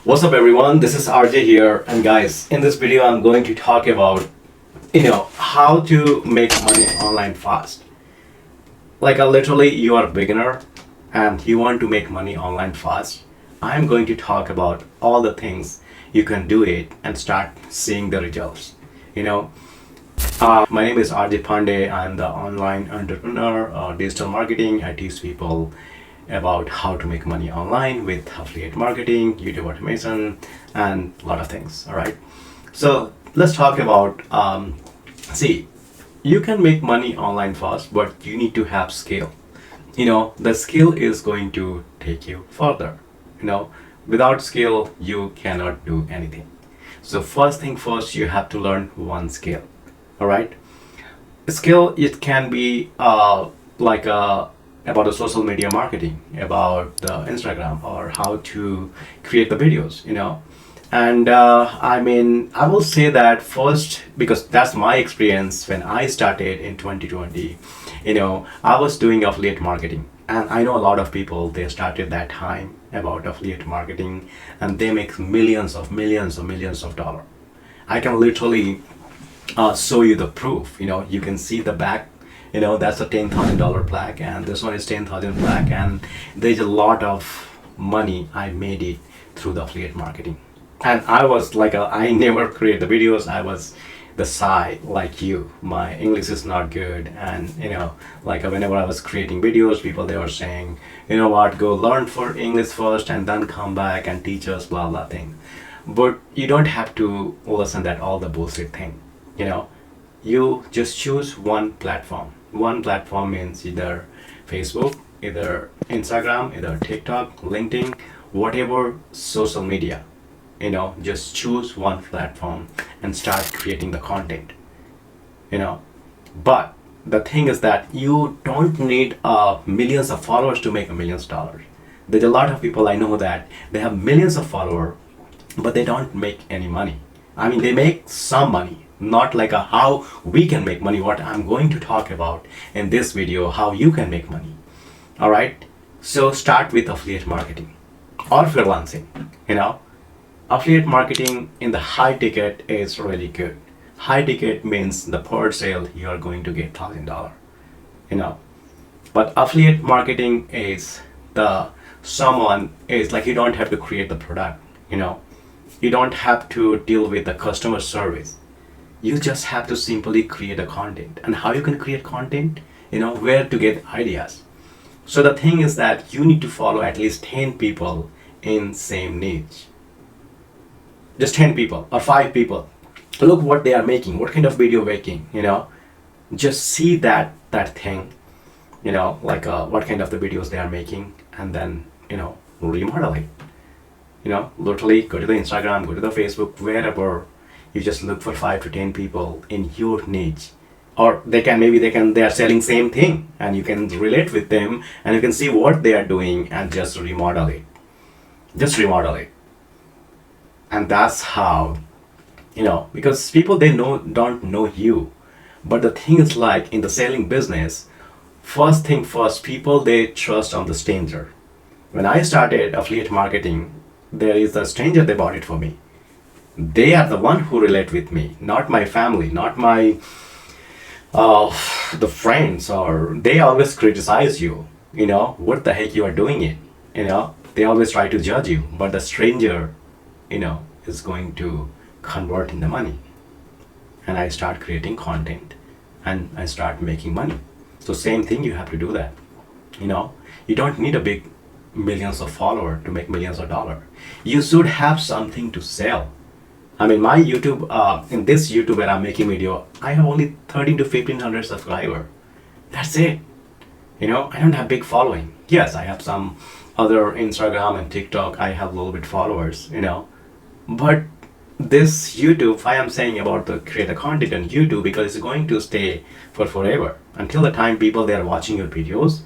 What's up everyone? This is RJ here, and guys, in this video I'm going to talk about how to make money online fast. Literally you are a beginner and you want to make money online fast. I'm going to talk about all the things you can do it and start seeing the results. You know, my name is RJ Pandey. I'm the online entrepreneur, digital marketing. I teach people about how to make money online with affiliate marketing, YouTube automation, and a lot of things. All right. So let's talk about. See, you can make money online fast, but you need to have skill. The skill is going to take you further. Without skill, you cannot do anything. So first thing first, you have to learn one skill. All right. Skill, it can be about the social media marketing, about the Instagram, or how to create the videos. And I will say that first because that's my experience when I started in 2020. I was doing affiliate marketing, and I know a lot of people, they started that time about affiliate marketing, and they make millions of dollars. I can literally show you the proof. You can see the back. That's a $10,000 plaque, and this one is 10,000 plaque, and there's a lot of money I made it through the affiliate marketing. And I was I never create the videos. I was the shy like you. My English is not good, and whenever I was creating videos, people, they were saying, what, go learn for English first and then come back and teach us blah blah thing. But you don't have to listen that all the bullshit thing. You just choose one platform. One platform means either Facebook, either Instagram, either TikTok, LinkedIn, whatever social media. Just choose one platform and start creating the content. But the thing is that you don't need millions of followers to make $1 million. There's a lot of people I know that they have millions of followers, but they don't make any money. They make some money, not how we can make money, what I'm going to talk about in this video, how you can make money. All right. So start with affiliate marketing or freelancing. Affiliate marketing in the high ticket is really good. High ticket means the per sale you are going to get $1,000. But affiliate marketing is you don't have to create the product. You don't have to deal with the customer service. You just have to simply create a content. And how you can create content? Where to get ideas. So the thing is that you need to follow at least 10 people in same niche. Just 10 people or 5 people. Look what they are making, what kind of video making, just see that thing, what kind of the videos they are making, and then, remodel it. Literally go to the Instagram, go to the Facebook, wherever. You just look for 5 to 10 people in your niche, or they are selling same thing, and you can relate with them, and you can see what they are doing and just remodel it. And that's how, because people, they don't know you. But the thing is, in the selling business, first thing first, people, they trust on the stranger. When I started affiliate marketing, there is a stranger, they bought it for me. They are the one who relate with me, not my family, not my the friends, or they always criticize you. What the heck you are doing it. They always try to judge you, but the stranger, is going to convert in the money. And I start creating content, and I start making money. So same thing, you have to do that. You don't need a big millions of followers to make millions of dollars. You should have something to sell. My YouTube, in this YouTube where I'm making video, I have only 13 to 1500 subscribers. That's it. I don't have big following. Yes, I have some other Instagram and TikTok. I have a little bit followers, But this YouTube, I am saying about the create a content on YouTube because it's going to stay for forever. Until the time people, they are watching your videos,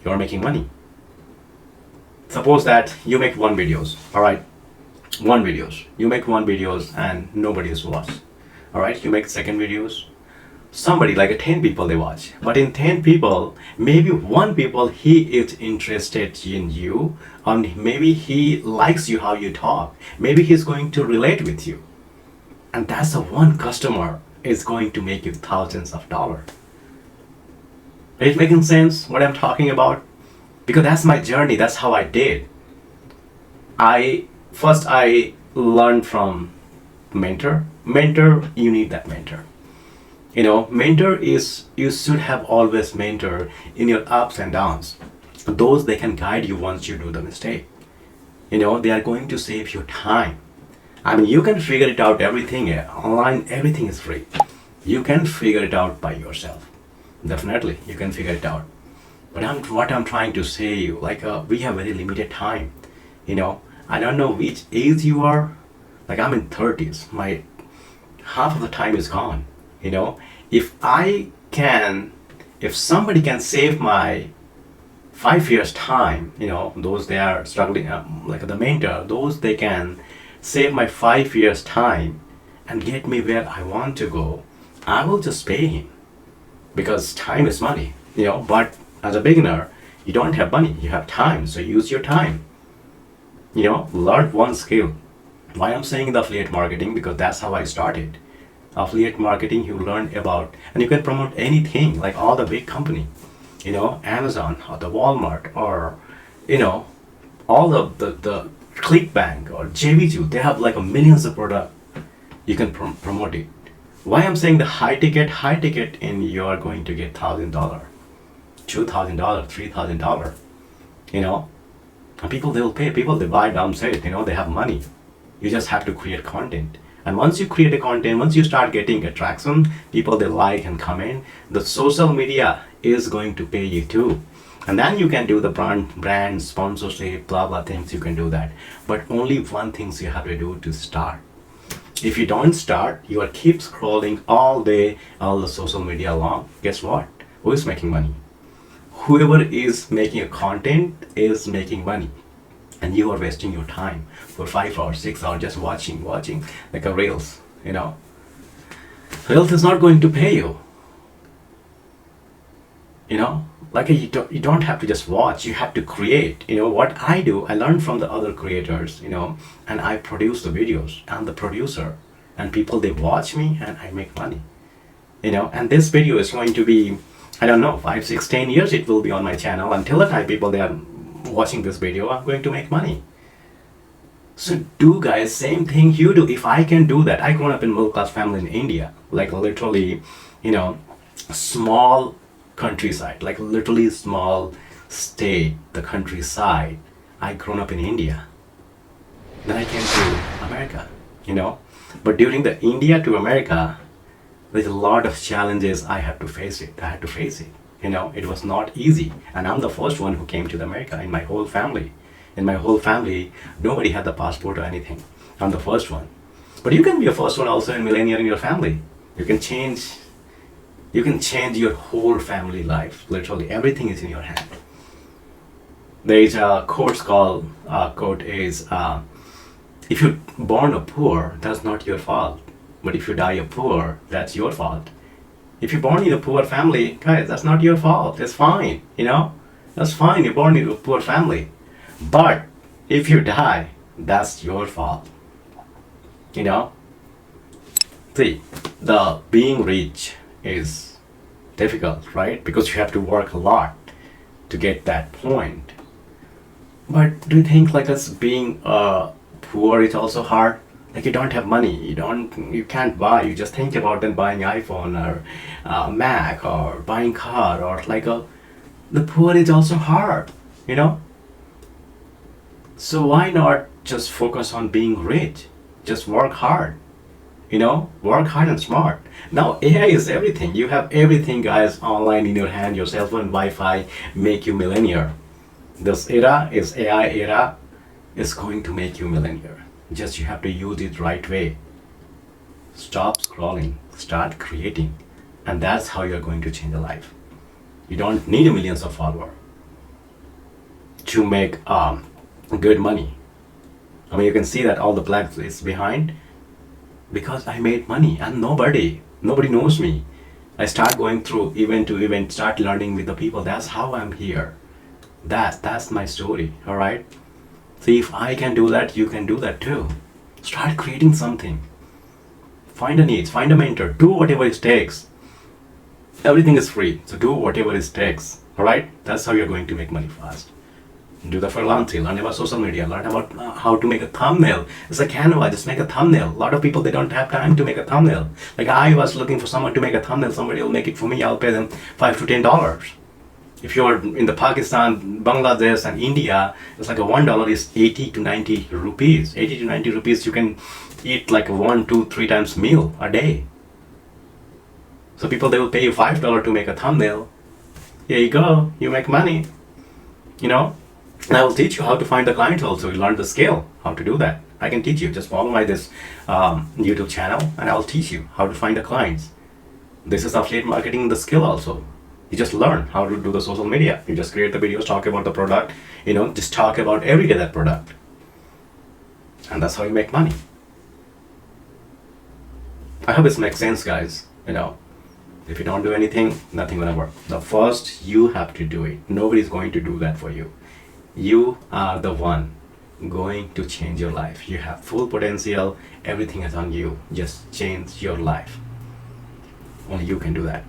you're making money. Suppose that you make one videos, all right? You make one videos and nobody is watched. All right, you make second videos, somebody like a 10 people they watch, but in 10 people maybe one people he is interested in you, and maybe he likes you how you talk, maybe he's going to relate with you, and that's the one customer is going to make you thousands of dollars. Is it making sense what I'm talking about? Because that's my journey, that's how I did. I learned from mentor. You need that mentor. Mentor is, you should have always mentor in your ups and downs. Those they can guide you once you do the mistake. They are going to save you time. I mean, you can figure it out everything online, everything is free. You can figure it out by yourself. Definitely, you can figure it out. But what I'm trying to say, like, we have very limited time. I don't know which age you are. Like, I'm in 30s. My half of the time is gone. If if somebody can save my 5 years time, those they are struggling, like the mentor, those they can save my 5 years time and get me where I want to go, I will just pay him, because time is money. But as a beginner, you don't have money, you have time, so use your time. Learn one skill. Why I'm saying the affiliate marketing, because that's how I started. Affiliate marketing, you learn about, and you can promote anything, like all the big company, Amazon or the Walmart, or all the Clickbank or JVQ, they have like a millions of product. You can promote it. Why I'm saying the high ticket, and you are going to get $1,000, $2,000, $3,000. And people, they will pay. People, they buy dumb set. They have money. You just have to create content. And once you create a content, once you start getting attraction, people, they like and comment, the social media is going to pay you too. And then you can do the brand sponsorship, blah blah things. You can do that. But only one thing you have to do to start. If you don't start, you will keep scrolling all day, all the social media long. Guess what? Who is making money? Whoever is making a content is making money, and you are wasting your time for 5 or 6 hours just watching like a reels. Reels is not going to pay you. Like, you don't have to just watch, you have to create. What I do, I learn from the other creators, and I produce the videos. I'm the producer, and people, they watch me and I make money. And this video is going to be, I don't know, 5, 6, 10 years it will be on my channel. Until the time people, they are watching this video, I'm going to make money. So do, guys, same thing you do. If I can do that, I grew up in middle class family in India, like literally, small countryside, like literally small state, the countryside. I grown up in India. Then I came to America, But during the India to America, there's a lot of challenges I had to face it. It was not easy. And I'm the first one who came to America in my whole family. In my whole family, nobody had the passport or anything. I'm the first one. But you can be a first one also in millennial in your family. You can change your whole family life. Literally, everything is in your hand. There is a quote is, if you're born a poor, that's not your fault. But if you die a poor, that's your fault. If you're born in a poor family, guys, that's not your fault. It's fine, That's fine, you're born in a poor family. But if you die, that's your fault. See, the being rich is difficult, right? Because you have to work a lot to get that point. But do you think like us being poor is also hard? Like, you don't have money, you can't buy. You just think about then buying iPhone or Mac or buying car, or like the poor is also hard, So why not just focus on being rich? Just work hard. Work hard and smart. Now AI is everything. You have everything, guys, online in your hand. Your cell phone, Wi-Fi make you millionaire. This era is AI era. Is going to make you millionaire. Just you have to use it right way. Stop scrolling. Start creating, and that's how you're going to change your life. You don't need millions of followers to make good money. I mean, you can see that all the black is behind, because I made money and nobody knows me. I start going through event to event, start learning with the people. That's how I'm here. That's my story. All right. See, if I can do that, you can do that too. Start creating something. Find a niche, find a mentor, do whatever it takes. Everything is free, so do whatever it takes. All right. That's how you're going to make money fast. Do the freelancing, learn about social media, learn about how to make a thumbnail. It's like Canva, just make a thumbnail. A lot of people, they don't have time to make a thumbnail. Like I was looking for someone to make a thumbnail, somebody will make it for me, I'll pay them $5 to $10. If you're in the Pakistan, Bangladesh and India, it's like a $1 is 80 to 90 rupees. 80 to 90 rupees, you can eat like a 1, 2, 3 times meal a day. So people, they will pay you $5 to make a thumbnail. Here you go, you make money, you know. And I will teach you how to find the clients also. You learn the skill, how to do that. I can teach you. Just follow my this YouTube channel and I'll teach you how to find the clients. This is affiliate marketing, the skill also. You just learn how to do the social media. You just create the videos, talk about the product, just talk about every day that product. And that's how you make money. I hope this makes sense, guys. If you don't do anything, nothing gonna work. The first, you have to do it. Nobody's going to do that for you. You are the one going to change your life. You have full potential. Everything is on you. Just change your life. Only you can do that.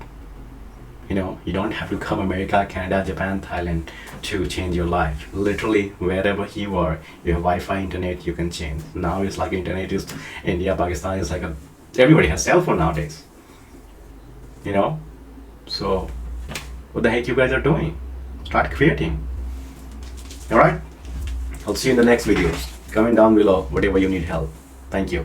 You don't have to come America, Canada, Japan, Thailand to change your life. Literally, wherever you are, you have Wi-Fi, internet, you can change. Now it's like internet is India, Pakistan is like everybody has cell phone nowadays. So what the heck you guys are doing? Start creating. All right. I'll see you in the next videos. Comment down below whatever you need help. Thank you.